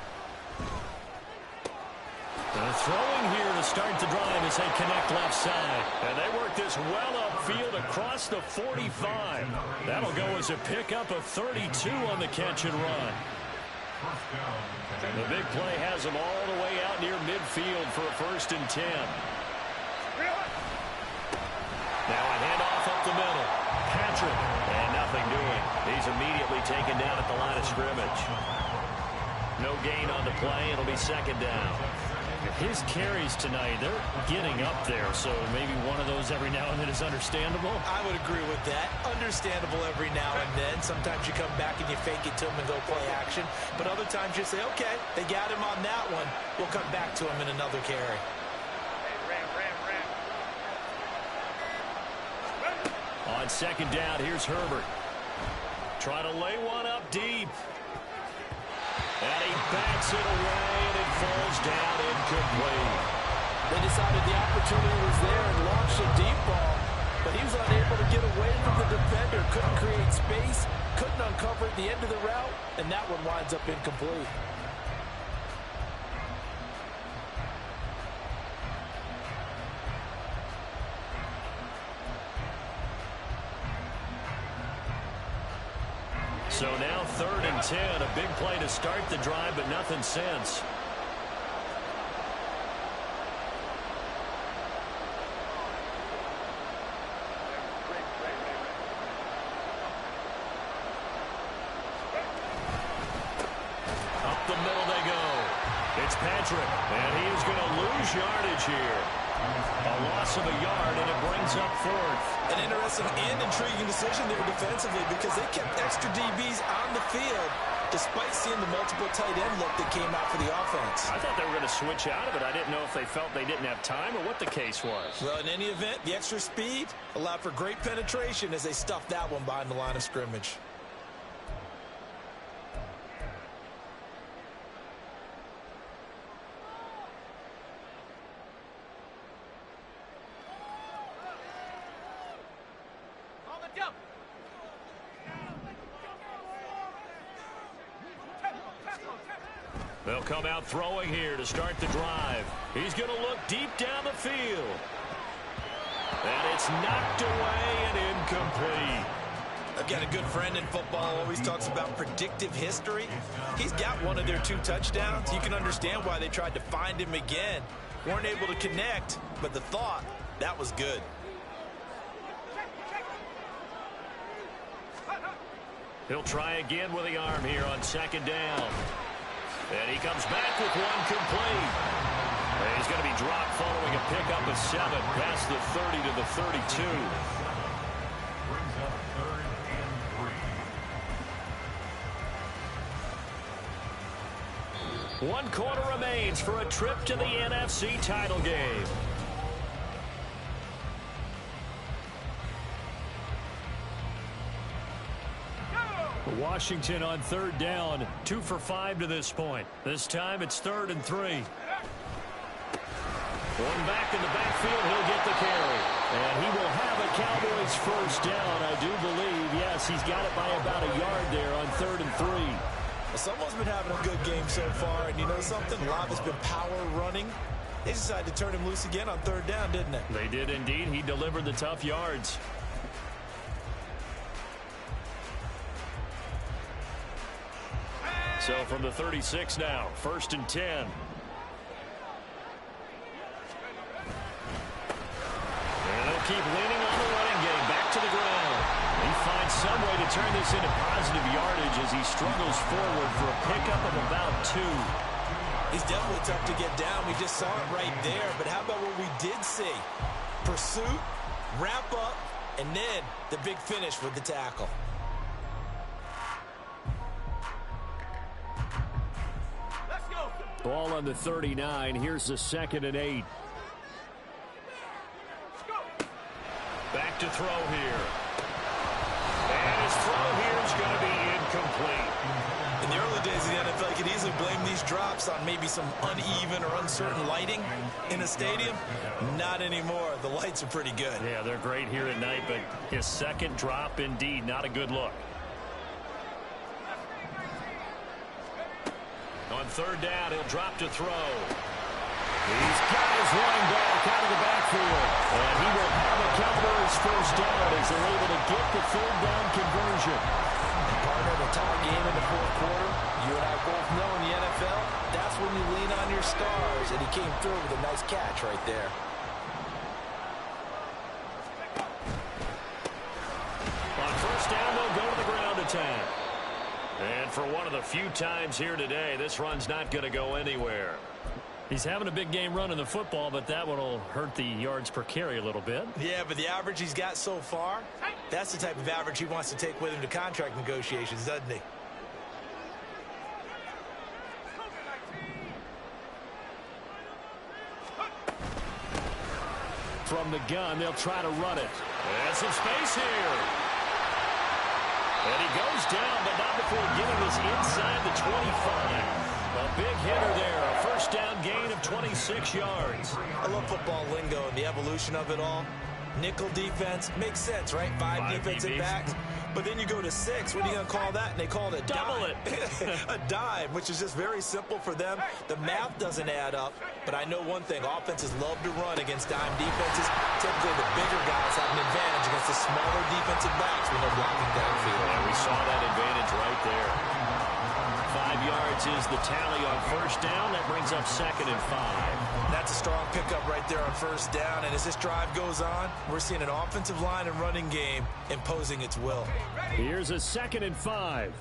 Throwing here to start the drive as they connect left side. And they work this well upfield across the 45. That'll go as a pickup of 32 on the catch and run. The big play has them all the way out near midfield for a 1st and 10. Now a handoff up the middle. Patrick, and nothing doing. He's immediately taken down at the line of scrimmage. No gain on the play. It'll be 2nd down. His carries tonight, they're getting up there, so maybe one of those every now and then is understandable. I would agree with that. Understandable every now and then. Sometimes you come back and you fake it to him and go play action. But other times you say, okay, they got him on that one. We'll come back to him in another carry. On 2nd down, here's Herbert. Trying to lay one up deep. And he backs it away, and it falls down incomplete. They decided the opportunity was there and launched a deep ball, but he was unable to get away from the defender. Couldn't create space, couldn't uncover at the end of the route, and that one winds up incomplete. So now 3rd and 10. A big play to start the drive, but nothing since. Up the middle they go. It's Patrick, and he is going to lose yardage here. A loss of a yard, and it brings up 4th. An interesting and intriguing decision there defensively because they kept extra DBs on the field despite seeing the multiple tight end look that came out for the offense. I thought they were going to switch out of it. I didn't know if they felt they didn't have time or what the case was. Well, in any event, the extra speed allowed for great penetration as they stuffed that one behind the line of scrimmage. They'll come out throwing here to start the drive. He's going to look deep down the field. And it's knocked away and incomplete. I've got a good friend in football, always talks about predictive history. He's got one of their 2 touchdowns. You can understand why they tried to find him again. Weren't able to connect, but the thought, that was good. He'll try again with the arm here on 2nd down. And he comes back with one complete. And he's going to be dropped following a pickup of 7 past the 30 to the 32. Brings up 3rd and 3. 1 quarter remains for a trip to the NFC title game. Washington on 3rd down, 2 for 5 to this point. This time it's 3rd and 3. One back in the backfield, he'll get the carry. And he will have a Cowboys 1st down, I do believe. Yes, he's got it by about a yard there on 3rd and 3. Well, someone's been having a good game so far, and you know something? Love has been power running. They decided to turn him loose again on 3rd down, didn't they? They did indeed. He delivered the tough yards. So from the 36 now, 1st and 10. And they'll keep leaning on the running game, back to the ground. He finds some way to turn this into positive yardage as he struggles forward for a pickup of about 2. He's definitely tough to get down. We just saw it right there. But how about what we did see? Pursuit, wrap up, and then the big finish with the tackle. Ball on the 39. Here's the 2nd and 8. Back to throw here. And his throw here is going to be incomplete. In the early days of the NFL, you could easily blame these drops on maybe some uneven or uncertain lighting in a stadium. Not anymore. The lights are pretty good. Yeah, they're great here at night, but his 2nd drop, indeed, not a good look. On 3rd down, he'll drop to throw. He's got his running back out of the backfield. And he will have a Cowboys 1st down as they're able to get the 3rd down conversion. Partner, the tie game in the 4th quarter. You and I both know in the NFL, that's when you lean on your stars. And he came through with a nice catch right there. On 1st down, they'll go to the ground attack. And for one of the few times here today, this run's not going to go anywhere. He's having a big game running the football, but that one will hurt the yards per carry a little bit. Yeah, but the average he's got so far, that's the type of average he wants to take with him to contract negotiations, doesn't he? From the gun, they'll try to run it. And some space here. And he goes down, but not before getting this inside the 25. A big hitter there. A 1st down gain of 26 yards. I love football lingo and the evolution of it all. Nickel defense makes sense, right? 5 defensive DBs. backs. But then you go to 6. What are you going to call that? And they call it a Double dime. A dime, which is just very simple for them. The math doesn't add up. But I know one thing. Offenses love to run against dime defenses. Typically, the bigger guys have an advantage against the smaller defensive backs when they're blocking downfield. And we saw that advantage right there. 5 yards is the tally on first down. That brings up 2nd and 5. That's a strong pickup right there on first down. And as this drive goes on, we're seeing an offensive line and running game imposing its will. Here's a 2nd and 5.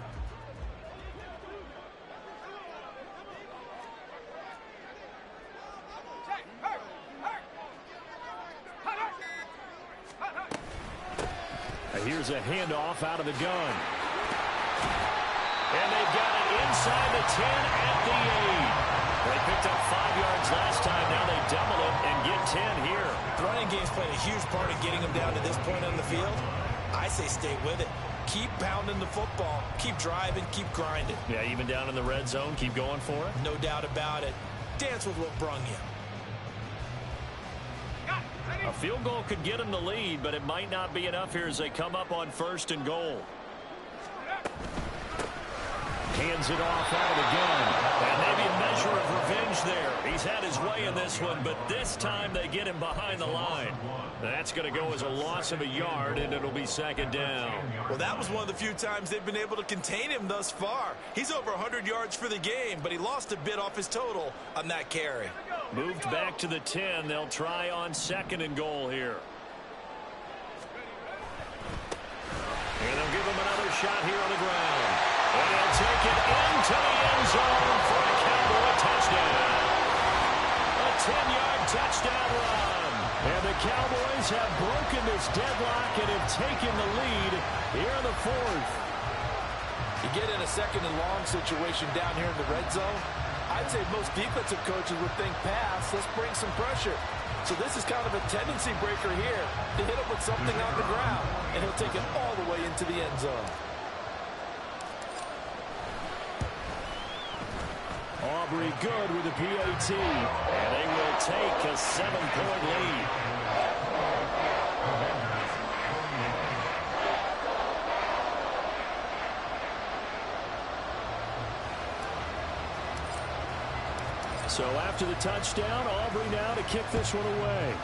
Here's a handoff out of the gun. And they've got it inside the 10 at the 8. They picked up 5 yards last time. Now they double it and get 10 here. The running game's playing a huge part in getting them down to this point on the field. I say stay with it. Keep pounding the football. Keep driving. Keep grinding. Yeah, even down in the red zone, keep going for it. No doubt about it. Dance with what brung you. A field goal could get them the lead, but it might not be enough here as they come up on 1st and goal. Hands it off out of the gun. And maybe a measure of revenge there. He's had his way in this one, but this time they get him behind the line. That's going to go as a loss of a yard, and it'll be 2nd down. Well, that was one of the few times they've been able to contain him thus far. He's over 100 yards for the game, but he lost a bit off his total on that carry. Moved back to the 10. They'll try on 2nd and goal here. And they'll give him another shot here on the ground. And they'll take it into the end zone for a Cowboy touchdown. A 10-yard touchdown run. And the Cowboys have broken this deadlock and have taken the lead here in the 4th. You get in a 2nd and long situation down here in the red zone. I'd say most defensive coaches would think pass. Let's bring some pressure. So this is kind of a tendency breaker here to hit him with something on the ground. And he'll take it all the way into the end zone. Aubrey good with the PAT. And they will take a 7-point lead. So after the touchdown, Aubrey now to kick this one away.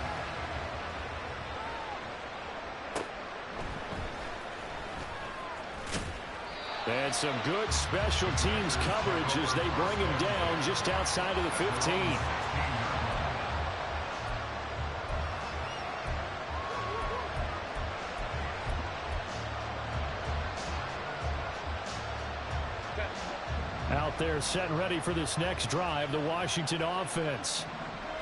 And some good special teams coverage as they bring him down just outside of the 15. Out there set and ready for this next drive, the Washington offense.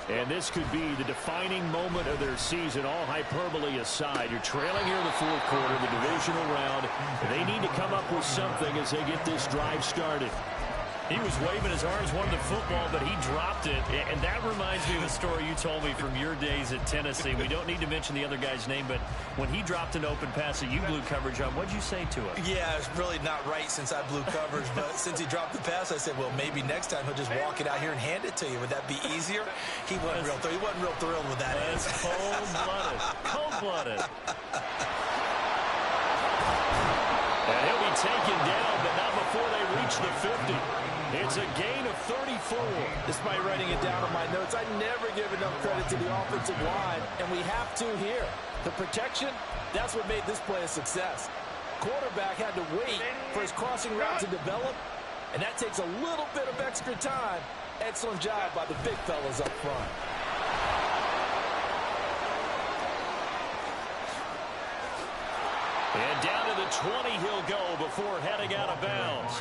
And this could be the defining moment of their season, all hyperbole aside. You're trailing here in the 4th quarter, the divisional round. They need to come up with something as they get this drive started. He was waving his arms, wanted the football, but he dropped it. And that reminds me of a story you told me from your days at Tennessee. We don't need to mention the other guy's name, but when he dropped an open pass that you blew coverage on, what'd you say to him? Yeah, it's really not right since I blew coverage, but since he dropped the pass, I said, well, maybe next time he'll just walk it out here and hand it to you. Would that be easier? He wasn't real thrilled with that. That's cold-blooded. Cold-blooded. And he'll be taken down, but not before they reach the 50. It's a gain of 34. Despite writing it down on my notes, I never give enough credit to the offensive line, and we have to here. The protection, that's what made this play a success. Quarterback had to wait for his crossing route to develop, and that takes a little bit of extra time. Excellent job by the big fellas up front. And down to the 20 he'll go before heading out of bounds.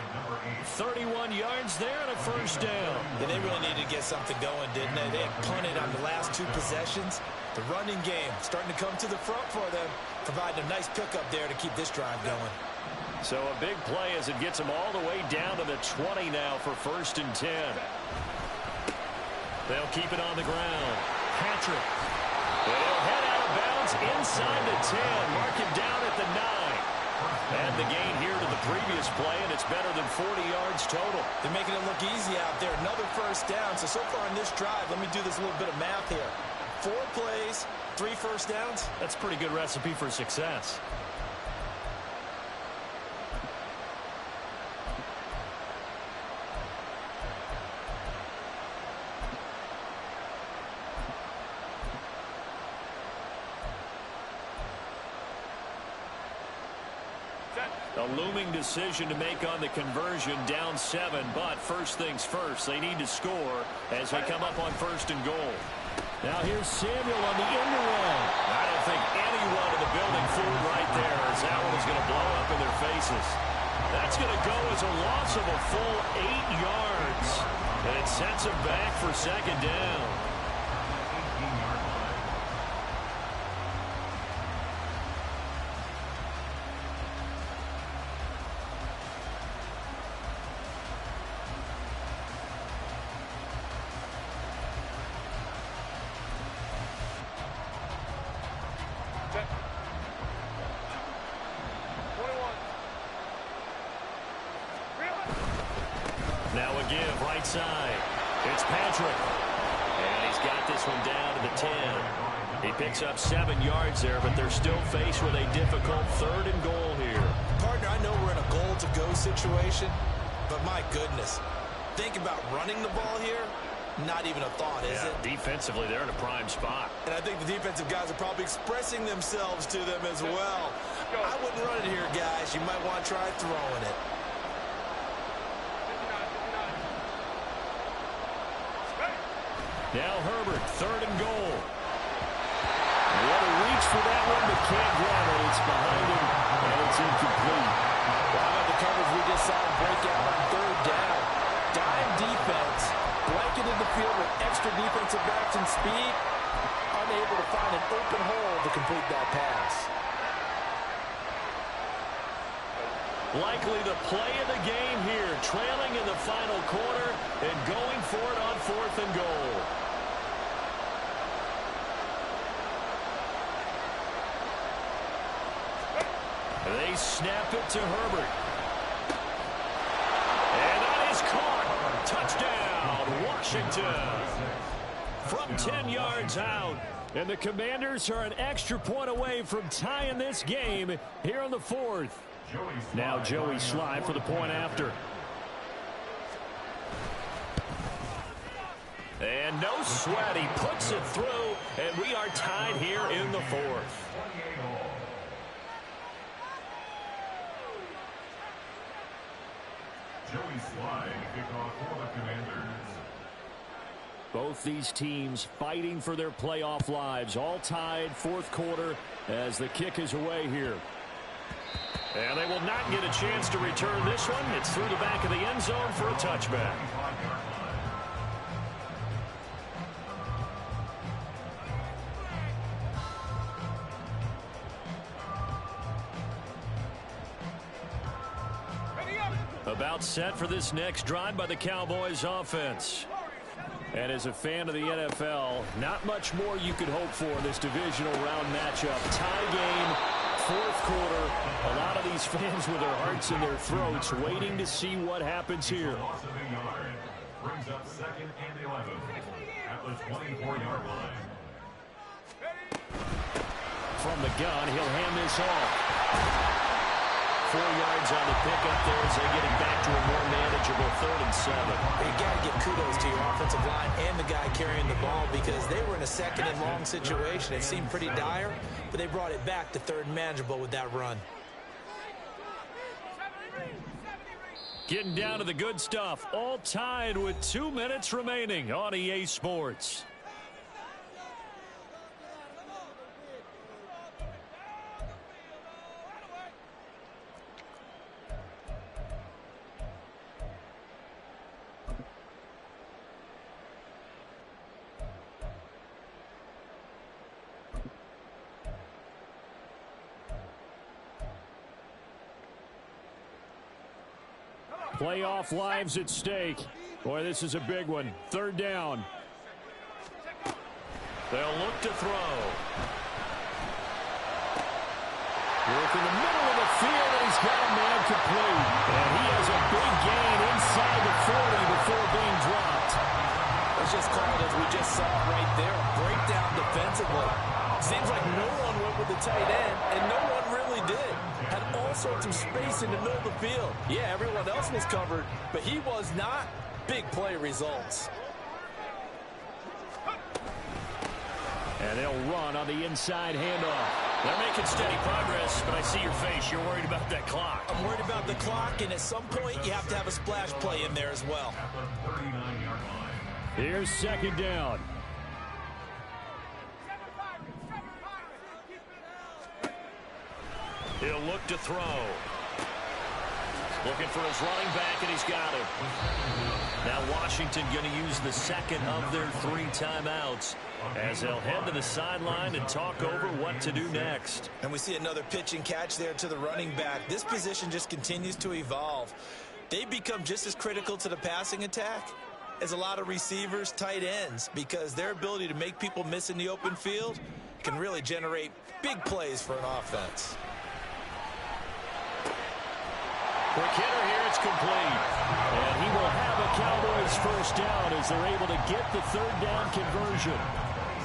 31 yards there and a 1st down. Yeah, they really needed to get something going, didn't they? They had punted on the last 2 possessions. The running game starting to come to the front for them, providing a nice pickup there to keep this drive going. So a big play as it gets them all the way down to the 20 now for 1st and 10. They'll keep it on the ground. Patrick. They'll head out of bounds inside the 10. Mark him down at the 9. And the gain here to the previous play, and it's better than 40 yards total. They're making it look easy out there. Another 1st down. So far in this drive, let me do this little bit of math here. 4 plays, 3 1st downs. That's a pretty good recipe for success. A looming decision to make on the conversion, down 7. But first things first, they need to score as they come up on 1st and goal. Now here's Samuel on the end run. I don't think anyone in the building fooled right there as that one is going to blow up in their faces. That's going to go as a loss of a full 8 yards. And it sets them back for 2nd down. Now a give right side. It's Patrick. And he's got this one down to the 10. He picks up 7 yards there, but they're still faced with a difficult 3rd and goal here. Partner, I know we're in a goal-to-go situation, but my goodness, think about running the ball here. Not even a thought, is it? Defensively, they're in a prime spot. And I think the defensive guys are probably expressing themselves to them as well. I wouldn't run it here, guys. You might want to try throwing it. Now Herbert, 3rd and goal. What a reach for that one, but can't grab it. It's behind him, and it's incomplete. Well, how about the coverage we just saw him break out on 3rd down? Dime defense, blanketed the field with extra defensive backs and speed, unable to find an open hole to complete that pass. Likely the play of the game here, trailing in the final quarter and going for it on 4th and goal. They snap it to Herbert. And that is caught. Touchdown, Washington. From 10 yards out. And the Commanders are an extra point away from tying this game here in the 4th. Now Joey Sly for the point after. And no sweat. He puts it through. And we are tied here in the 4th. Joey Slide, kickoff for the Commanders. Both these teams fighting for their playoff lives. All tied, 4th quarter as the kick is away here. And they will not get a chance to return this one. It's through the back of the end zone for a touchback. About set for this next drive by the Cowboys offense. And as a fan of the NFL, not much more you could hope for in this divisional round matchup. Tie game, 4th quarter. A lot of these fans with their hearts in their throats waiting to see what happens here. Loss of a yard. Brings up 2nd and 11 at the 24-yard line. From the gun, he'll hand this off. 4 yards on the pickup there as they get it back to a more manageable 3rd and 7. You got to give kudos to your offensive line and the guy carrying the ball because they were in a 2nd and long situation. It seemed pretty dire, but they brought it back to 3rd and manageable with that run. Getting down to the good stuff. All tied with 2 minutes remaining on EA Sports. Playoff lives at stake. Boy, this is a big one. 3rd down. They'll look to throw. Work in the middle of the field, and he's got a man complete. And he has a big gain inside the 40 before being dropped. Let's just call it as we just saw right there. A breakdown defensively. Seems like no one went with the tight end, and no one really did. Had all sorts of space in the middle of the field. Yeah, everyone else was covered, but he was not. Big play results. And they'll run on the inside handoff. They're making steady progress, but I see your face. You're worried about that clock. I'm worried about the clock, and at some point, you have to have a splash play in there as well. Here's second down. He'll look to throw. Looking for his running back, and he's got him. Now Washington going to use the second of their 3 timeouts as they'll head to the sideline and talk over what to do next. And we see another pitch and catch there to the running back. This position just continues to evolve. They become just as critical to the passing attack as a lot of receivers, tight ends, because their ability to make people miss in the open field can really generate big plays for an offense. Quick hitter here, it's complete. And he will have a Cowboys first down as they're able to get the third down conversion.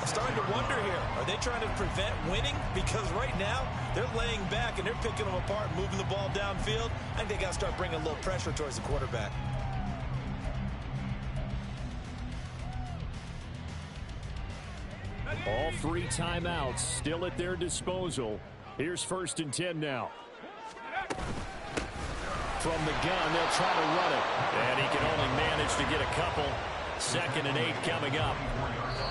I'm starting to wonder here, are they trying to prevent winning? Because right now, they're laying back and they're picking them apart, moving the ball downfield. I think they got to start bringing a little pressure towards the quarterback. All 3 timeouts still at their disposal. Here's 1st and 10 now. From the gun, they'll try to run it. And he can only manage to get a couple. 2nd and 8 coming up.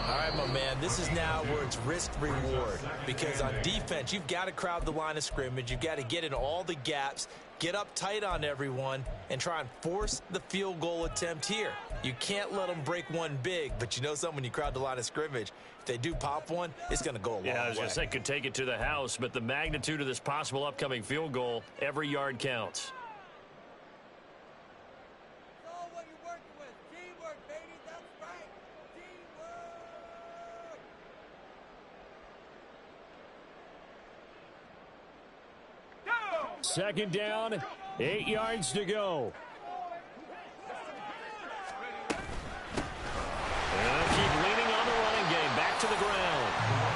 All right, my man, this is now where it's risk-reward. Because on defense, you've got to crowd the line of scrimmage. You've got to get in all the gaps, get up tight on everyone, and try and force the field goal attempt here. You can't let them break one big, but you know something, when you crowd the line of scrimmage, if they do pop one, it's going to go a long way. Yeah, I was going to say, could take it to the house, but the magnitude of this possible upcoming field goal, every yard counts. Second down, 8 yards to go. And keep leaning on the running game, back to the ground.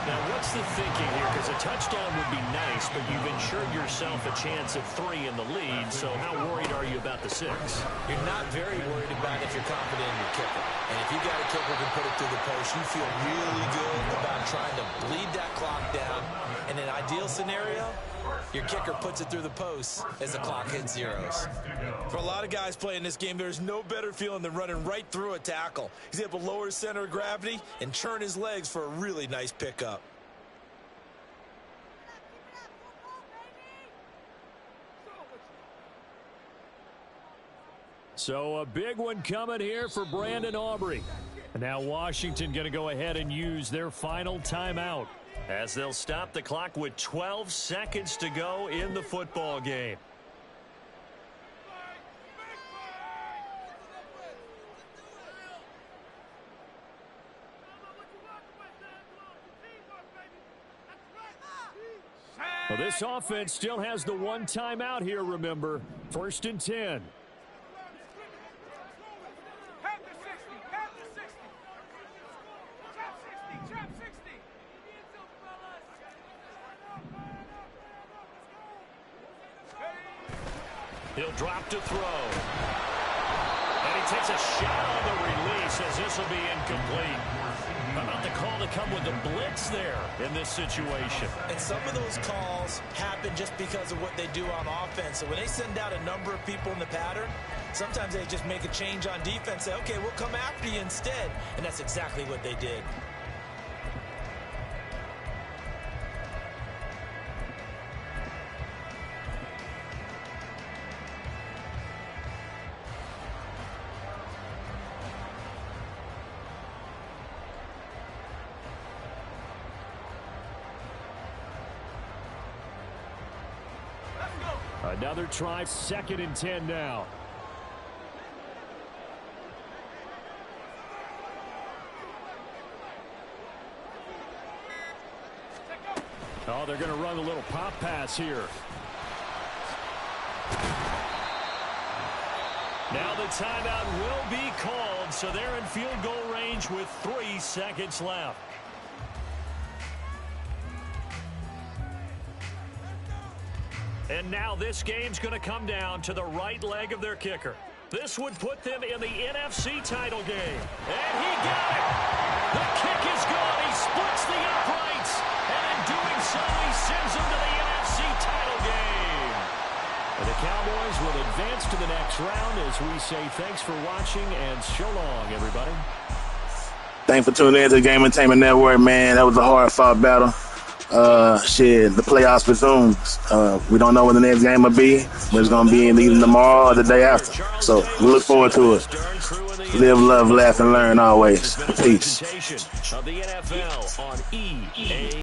Now, what's the thinking here? Because a touchdown would be nice, but you've ensured yourself a chance at 3 in the lead, so how worried are you about the 6? You're not very worried about it if you're confident in your kicker. And if you got a kicker who can put it through the post, you feel really good about trying to bleed that clock down. In an ideal scenario, your kicker puts it through the post as the clock hits zeros. For a lot of guys playing this game, there's no better feeling than running right through a tackle. He's able to lower his center of gravity and churn his legs for a really nice pickup. So a big one coming here for Brandon Aubrey. And now Washington going to go ahead and use their final timeout, as they'll stop the clock with 12 seconds to go in the football game. Well, this offense still has the 1 timeout here, remember. 1st and 10. He'll drop to throw. And he takes a shot on the release as this will be incomplete. How about the call to come with the blitz there in this situation? And some of those calls happen just because of what they do on offense. So when they send out a number of people in the pattern, sometimes they just make a change on defense, say, okay, we'll come after you instead. And that's exactly what they did. Another try, 2nd and 10 now. Oh, they're going to run a little pop pass here. Now the timeout will be called, so they're in field goal range with 3 seconds left. And now this game's going to come down to the right leg of their kicker. This would put them in the NFC title game. And he got it! The kick is gone. He splits the uprights. And in doing so he sends them to the NFC title game. And the Cowboys will advance to the next round as we say thanks for watching and so long, everybody. Thanks for tuning in to the Game Entertainment Network, man. That was a hard-fought battle. The playoffs resumes. We don't know when the next game will be, but it's going to be either tomorrow or the day after. So we look forward to it. Live, love, laugh, and learn always. Peace. Of the NFL on EA.